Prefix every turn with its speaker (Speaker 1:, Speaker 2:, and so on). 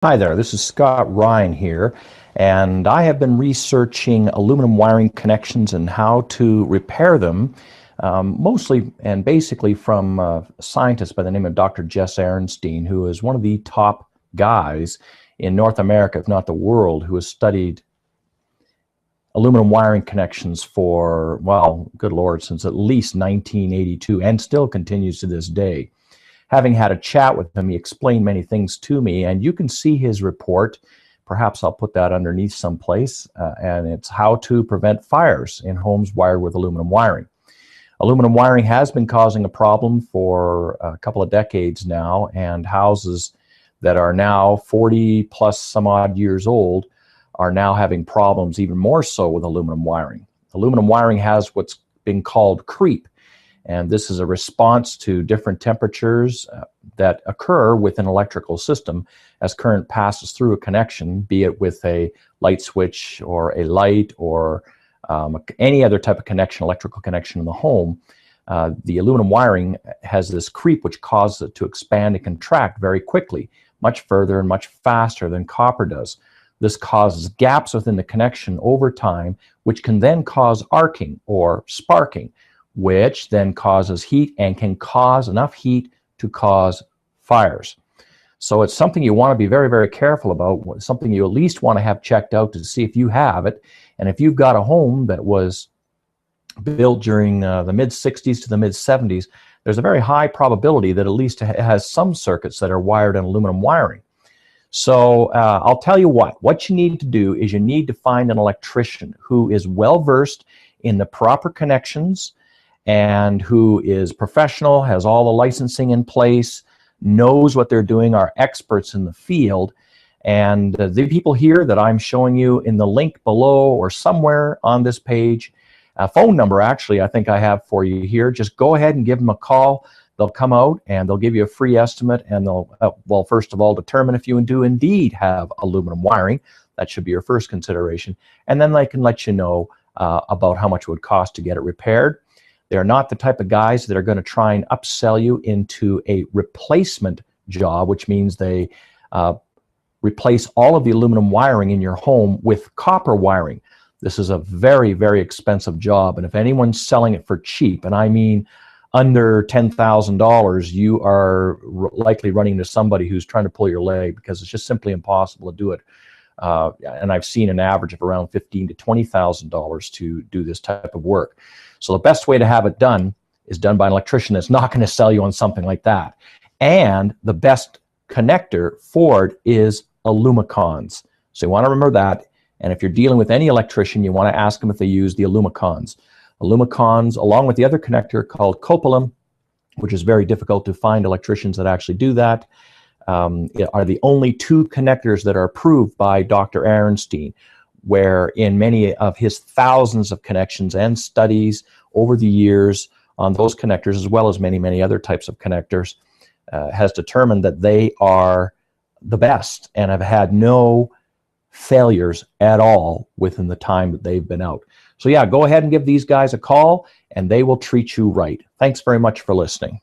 Speaker 1: Hi there, this is Scott Ryan here, and I have been researching aluminum wiring connections and how to repair them, mostly and basically from a scientist by the name of Dr. Jesse Aronstein, who is one of the top guys in North America, if not the world, who has studied aluminum wiring connections for, well, good Lord, since at least 1982 and still continues to this day. Having had a chat with him, he explained many things to me, and you can see his report. Perhaps I'll put that underneath someplace, and it's how to prevent fires in homes wired with aluminum wiring. Aluminum wiring has been causing a problem for a couple of decades now, and houses that are now 40 plus some odd years old are now having problems even more so with aluminum wiring. Aluminum wiring has what's been called creep. And this is a response to different temperatures that occur with an electrical system as current passes through a connection, be it with a light switch or a light or any other type of connection, electrical connection in the home. The aluminum wiring has this creep which causes it to expand and contract very quickly, much further and much faster than copper does. This causes gaps within the connection over time, which can then cause arcing or sparking, which then causes heat and can cause enough heat to cause fires. So it's something you want to be very, very careful about, something you at least want to have checked out to see if you have it. And if you've got a home that was built during the mid-60s to the mid-70s, there's a very high probability that at least it has some circuits that are wired in aluminum wiring. So I'll tell you what you need to do is you need to find an electrician who is well-versed in the proper connections and who is professional, has all the licensing in place, knows what they're doing, are experts in the field. And the people here that I'm showing you in the link below or somewhere on this page, a phone number actually I think I have for you here, just go ahead and give them a call. They'll come out and they'll give you a free estimate, and they'll, well, first of all, determine if you do indeed have aluminum wiring. That should be your first consideration. And then they can let you know about how much it would cost to get it repaired. They're not the type of guys that are going to try and upsell you into a replacement job, which means they replace all of the aluminum wiring in your home with copper wiring. This is a very, very expensive job, and if anyone's selling it for cheap, and I mean under $10,000, you are likely running into somebody who's trying to pull your leg, because it's just simply impossible to do it. And I've seen an average of around $15,000 to $20,000 to do this type of work. So the best way to have it done is done by an electrician that's not going to sell you on something like that. And the best connector for it is Alumicons. So you want to remember that. And if you're dealing with any electrician, you want to ask them if they use the Alumicons. Alumicons, along with the other connector called copolymer, which is very difficult to find electricians that actually do that, are the only two connectors that are approved by Dr. Aronstein, where in many of his thousands of connections and studies over the years on those connectors, as well as many, many other types of connectors, has determined that they are the best and have had no failures at all within the time that they've been out. So yeah, go ahead and give these guys a call and they will treat you right. Thanks very much for listening.